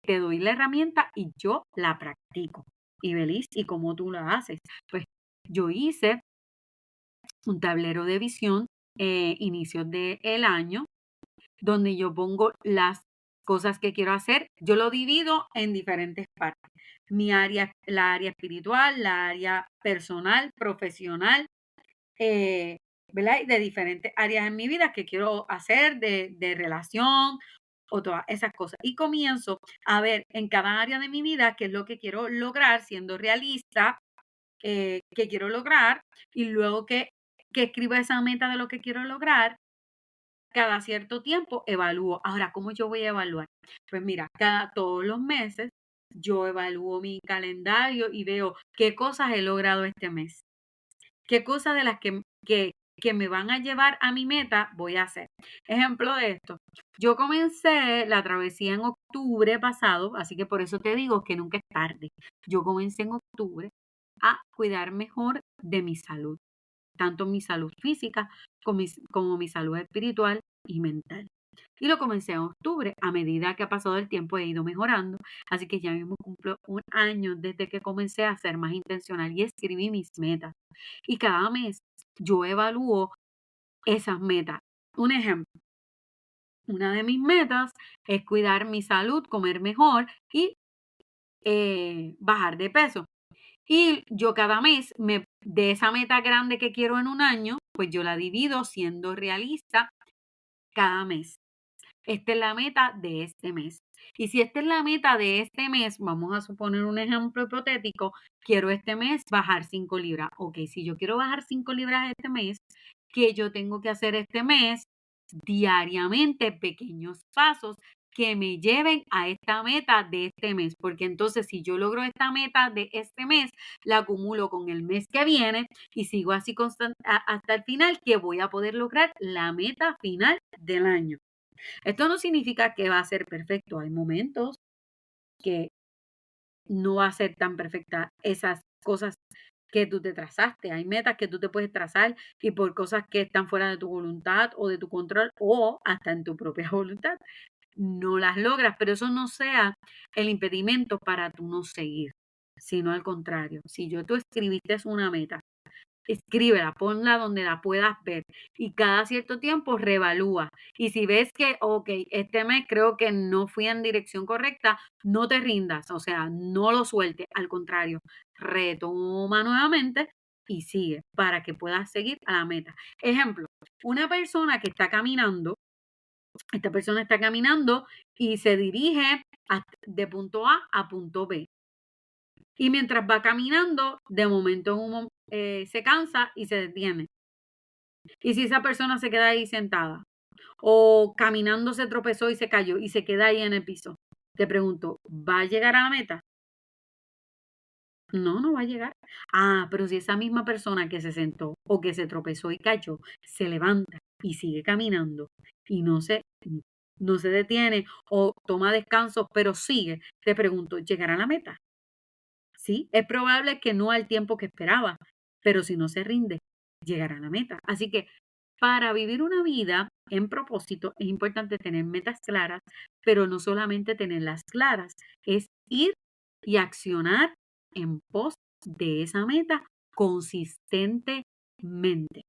te doy la herramienta y yo la practico. Y Belis, ¿y cómo tú la haces? Pues yo hice un tablero de visión inicios del año donde yo pongo las cosas que quiero hacer. Yo lo divido en diferentes partes. Mi área, la área espiritual, la área personal, profesional, eh, ¿verdad? Y de diferentes áreas en mi vida que quiero hacer, de relación o todas esas cosas. Y comienzo a ver en cada área de mi vida qué es lo que quiero lograr, siendo realista, qué quiero lograr, y luego que escriba esa meta de lo que quiero lograr, cada cierto tiempo evalúo. Ahora, ¿cómo yo voy a evaluar? Pues mira, todos los meses yo evalúo mi calendario y veo qué cosas he logrado este mes, qué cosas de las que me van a llevar a mi meta voy a hacer. Ejemplo de esto, yo comencé la travesía en octubre pasado, así que por eso te digo que nunca es tarde. Yo comencé en octubre a cuidar mejor de mi salud, tanto mi salud física como mi salud espiritual y mental. Y lo comencé en octubre. A medida que ha pasado el tiempo he ido mejorando. Así que ya mismo cumplo un año desde que comencé a ser más intencional y escribí mis metas. Y cada mes yo evalúo esas metas. Un ejemplo, una de mis metas es cuidar mi salud, comer mejor y bajar de peso. Y yo cada mes, de esa meta grande que quiero en un año, pues yo la divido siendo realista cada mes. Esta es la meta de este mes. Y si esta es la meta de este mes, vamos a suponer un ejemplo hipotético, quiero este mes bajar 5 libras. Ok, si yo quiero bajar 5 libras este mes, ¿qué yo tengo que hacer este mes? Diariamente pequeños pasos que me lleven a esta meta de este mes, porque entonces si yo logro esta meta de este mes, la acumulo con el mes que viene y sigo así hasta el final, que voy a poder lograr la meta final del año. Esto no significa que va a ser perfecto. Hay momentos que no va a ser tan perfecta esas cosas que tú te trazaste. Hay metas que tú te puedes trazar y por cosas que están fuera de tu voluntad o de tu control o hasta en tu propia voluntad, no las logras, pero eso no sea el impedimento para tú no seguir, sino al contrario. Si tú escribiste una meta, escríbela, ponla donde la puedas ver y cada cierto tiempo reevalúa. Y si ves que, ok, este mes creo que no fui en dirección correcta, no te rindas, o sea, no lo sueltes, al contrario, retoma nuevamente y sigue para que puedas seguir a la meta. Ejemplo, una persona que está caminando, esta persona está caminando y se dirige de punto A a punto B. Y mientras va caminando, de momento se cansa y se detiene. Y si esa persona se queda ahí sentada o caminando se tropezó y se cayó y se queda ahí en el piso, te pregunto, ¿va a llegar a la meta? No, no va a llegar. Ah, pero si esa misma persona que se sentó o que se tropezó y cayó, se levanta y sigue caminando y no se detiene o toma descanso, pero sigue, te pregunto, ¿llegará a la meta? Sí, es probable que no al tiempo que esperaba, pero si no se rinde, llegará a la meta. Así que para vivir una vida en propósito es importante tener metas claras, pero no solamente tenerlas claras, es ir y accionar en pos de esa meta consistentemente,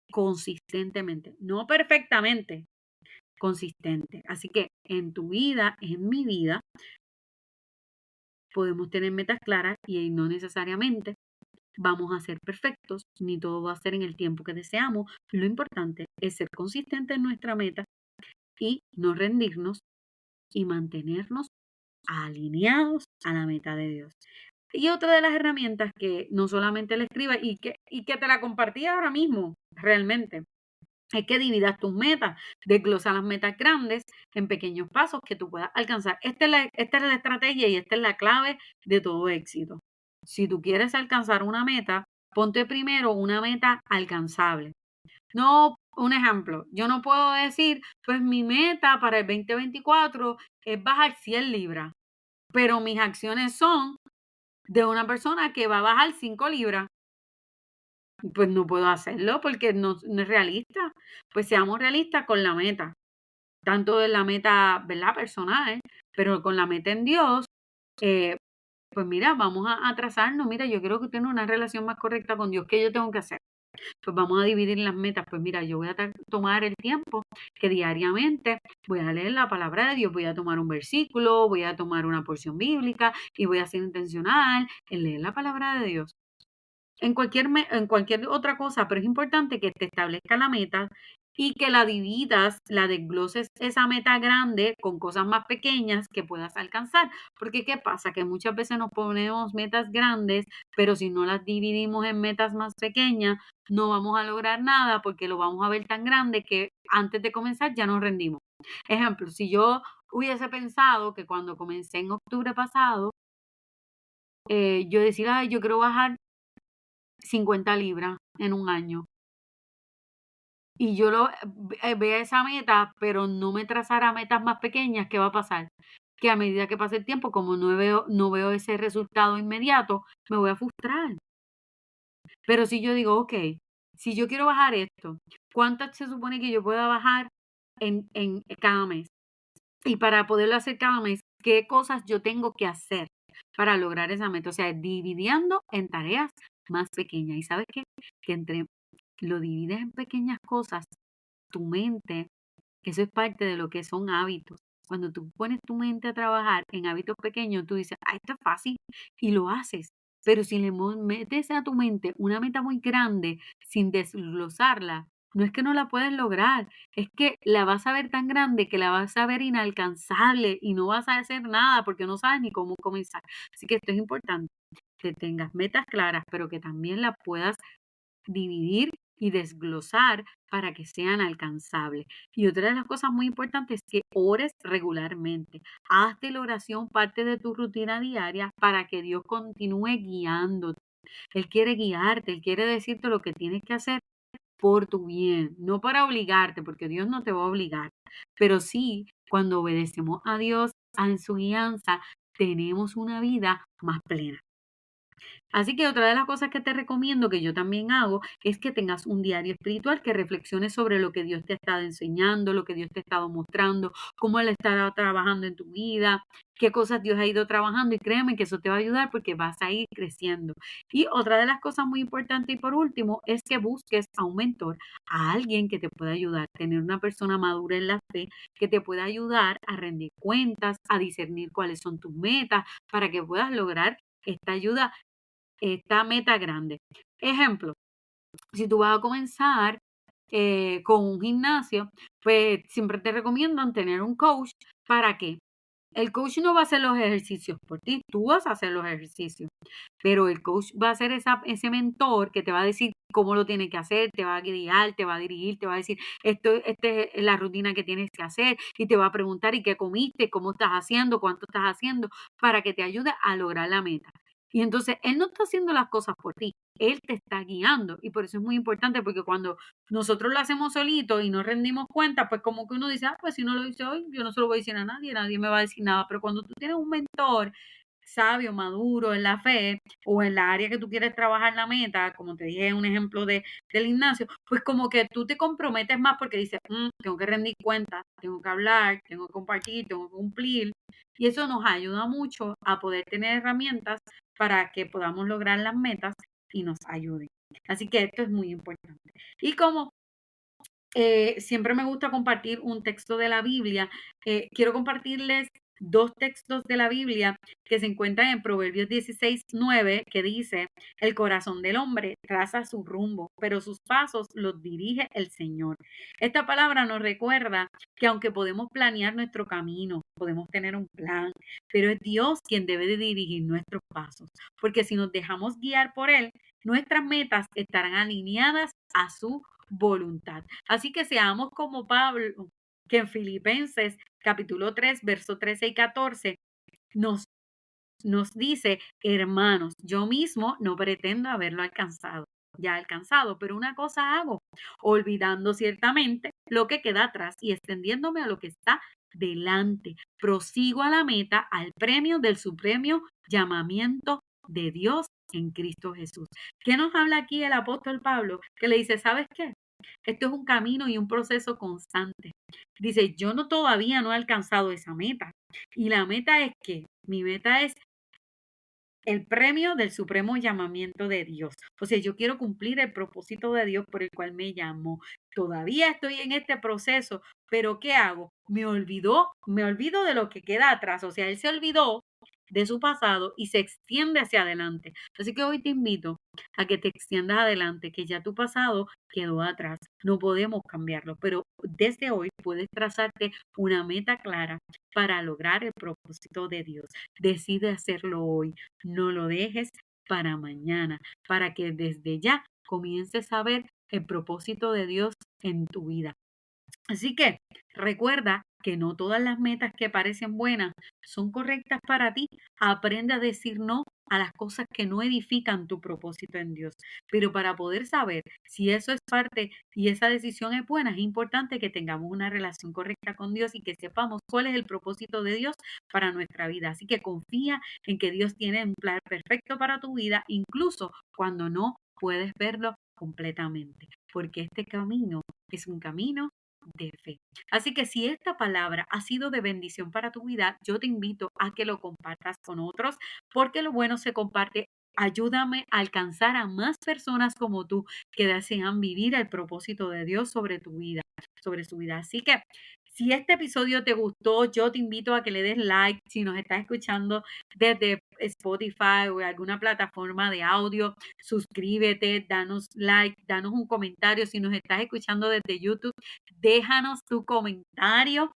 consistentemente, no perfectamente, consistente. Así que en tu vida, en mi vida, podemos tener metas claras y no necesariamente vamos a ser perfectos, ni todo va a ser en el tiempo que deseamos. Lo importante es ser consistente en nuestra meta y no rendirnos y mantenernos alineados a la meta de Dios. Y otra de las herramientas que no solamente le escriba y que te la compartí ahora mismo, realmente, es que dividas tus metas, desglosa las metas grandes en pequeños pasos que tú puedas alcanzar. Esta es la estrategia y esta es la clave de todo éxito. Si tú quieres alcanzar una meta, ponte primero una meta alcanzable. No, un ejemplo, yo no puedo decir, pues mi meta para el 2024 es bajar 100 libras, pero mis acciones son de una persona que va a bajar 5 libras. Pues no puedo hacerlo porque no es realista. Pues seamos realistas con la meta, tanto de la meta, ¿verdad? Personal, pero con la meta en Dios, eh, pues mira, vamos a trazarnos. Mira, yo quiero que tenga una relación más correcta con Dios. ¿Qué yo tengo que hacer? Pues vamos a dividir las metas. Pues mira, yo voy a tomar el tiempo que diariamente voy a leer la palabra de Dios, voy a tomar un versículo, voy a tomar una porción bíblica y voy a ser intencional en leer la palabra de Dios. En cualquier otra cosa, pero es importante que te establezcas la meta y que la dividas, la desgloses esa meta grande con cosas más pequeñas que puedas alcanzar. Porque ¿qué pasa? Que muchas veces nos ponemos metas grandes, pero si no las dividimos en metas más pequeñas, no vamos a lograr nada porque lo vamos a ver tan grande que antes de comenzar ya nos rendimos. Ejemplo, si yo hubiese pensado que cuando comencé en octubre pasado, yo decía, "Ay, yo quiero bajar 50 libras en un año". Y yo vea esa meta, pero no me trazara metas más pequeñas, ¿qué va a pasar? Que a medida que pase el tiempo, como no veo ese resultado inmediato, me voy a frustrar. Pero si yo digo, okey, si yo quiero bajar esto, ¿cuántas se supone que yo pueda bajar en cada mes? Y para poderlo hacer cada mes, ¿qué cosas yo tengo que hacer para lograr esa meta? O sea, dividiendo en tareas más pequeñas. ¿Y sabes qué? Que entre lo divides en pequeñas cosas, tu mente, eso es parte de lo que son hábitos. Cuando tú pones tu mente a trabajar en hábitos pequeños, tú dices, ah, esto es fácil y lo haces. Pero si metes a tu mente una meta muy grande sin desglosarla, no es que no la puedes lograr, es que la vas a ver tan grande que la vas a ver inalcanzable y no vas a hacer nada porque no sabes ni cómo comenzar. Así que esto es importante, que tengas metas claras, pero que también las puedas dividir y desglosar para que sean alcanzables. Y otra de las cosas muy importantes es que ores regularmente. Haz de la oración parte de tu rutina diaria para que Dios continúe guiándote. Él quiere guiarte, Él quiere decirte lo que tienes que hacer por tu bien, no para obligarte, porque Dios no te va a obligar, pero sí, cuando obedecemos a Dios, en su guianza, tenemos una vida más plena. Así que otra de las cosas que te recomiendo, que yo también hago, es que tengas un diario espiritual, que reflexiones sobre lo que Dios te ha estado enseñando, lo que Dios te ha estado mostrando, cómo Él está trabajando en tu vida, qué cosas Dios ha ido trabajando y créeme que eso te va a ayudar porque vas a ir creciendo. Y otra de las cosas muy importantes y por último es que busques a un mentor, a alguien que te pueda ayudar, tener una persona madura en la fe que te pueda ayudar a rendir cuentas, a discernir cuáles son tus metas para que puedas lograr esta ayuda, esta meta grande. Ejemplo, si tú vas a comenzar con un gimnasio, pues siempre te recomiendan tener un coach. ¿Para qué? El coach no va a hacer los ejercicios por ti, tú vas a hacer los ejercicios, pero el coach va a ser ese mentor que te va a decir cómo lo tienes que hacer, te va a guiar, te va a dirigir, te va a decir, esta es la rutina que tienes que hacer y te va a preguntar y qué comiste, cómo estás haciendo, cuánto estás haciendo, para que te ayude a lograr la meta. Y entonces él no está haciendo las cosas por ti, él te está guiando y por eso es muy importante porque cuando nosotros lo hacemos solito y no rendimos cuenta, pues como que uno dice, pues si no lo hice hoy, yo no se lo voy a decir a nadie, nadie me va a decir nada. Pero cuando tú tienes un mentor sabio, maduro en la fe o en la área que tú quieres trabajar la meta, como te dije, un ejemplo del gimnasio, pues como que tú te comprometes más porque dices, tengo que rendir cuentas, tengo que hablar, tengo que compartir, tengo que cumplir. Y eso nos ayuda mucho a poder tener herramientas para que podamos lograr las metas y nos ayuden. Así que esto es muy importante. Y como siempre me gusta compartir un texto de la Biblia, quiero compartirles dos textos de la Biblia que se encuentran en Proverbios 16:9, que dice, el corazón del hombre traza su rumbo, pero sus pasos los dirige el Señor. Esta palabra nos recuerda que aunque podemos planear nuestro camino, podemos tener un plan, pero es Dios quien debe de dirigir nuestros pasos, porque si nos dejamos guiar por Él, nuestras metas estarán alineadas a su voluntad. Así que seamos como Pablo, que en Filipenses capítulo 3, verso 13 y 14 nos, nos dice, hermanos, yo mismo no pretendo haberlo alcanzado, pero una cosa hago, olvidando ciertamente lo que queda atrás y extendiéndome a lo que está delante. Prosigo a la meta, al premio del supremo llamamiento de Dios en Cristo Jesús. ¿Qué nos habla aquí el apóstol Pablo? Que le dice, ¿sabes qué? Esto es un camino y un proceso constante. Dice, yo no todavía no he alcanzado esa meta. Y la meta es que mi meta es el premio del supremo llamamiento de Dios. O sea, yo quiero cumplir el propósito de Dios por el cual me llamó. Todavía estoy en este proceso, pero ¿qué hago? Me olvido de lo que queda atrás. O sea, él se olvidó de su pasado y se extiende hacia adelante. Así que hoy te invito a que te extiendas adelante, que ya tu pasado quedó atrás. No podemos cambiarlo, pero desde hoy puedes trazarte una meta clara para lograr el propósito de Dios. Decide hacerlo hoy. No lo dejes para mañana, para que desde ya comiences a ver el propósito de Dios en tu vida. Así que recuerda que no todas las metas que parecen buenas son correctas para ti. Aprende a decir no a las cosas que no edifican tu propósito en Dios. Pero para poder saber si eso es parte y esa decisión es buena, es importante que tengamos una relación correcta con Dios y que sepamos cuál es el propósito de Dios para nuestra vida. Así que confía en que Dios tiene un plan perfecto para tu vida, incluso cuando no puedes verlo completamente, porque este camino es un camino de fe. Así que si esta palabra ha sido de bendición para tu vida, yo te invito a que lo compartas con otros, porque lo bueno se comparte. Ayúdame a alcanzar a más personas como tú que desean vivir el propósito de Dios sobre tu vida, sobre su vida. Así que si este episodio te gustó, yo te invito a que le des like si nos estás escuchando desde Spotify o alguna plataforma de audio. Suscríbete, danos like, danos un comentario si nos estás escuchando desde YouTube. Déjanos tu comentario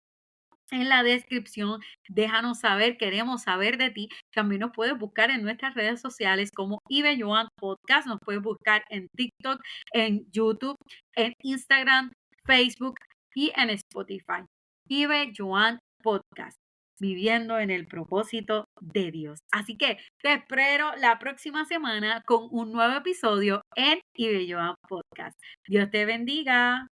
en la descripción, déjanos saber, queremos saber de ti. También nos puedes buscar en nuestras redes sociales como Ibe Joan Podcast, nos puedes buscar en TikTok, en YouTube, en Instagram, Facebook y en Spotify. Ibe Joan Podcast, viviendo en el propósito de Dios. Así que te espero la próxima semana con un nuevo episodio en Ibe Joan Podcast. Dios te bendiga.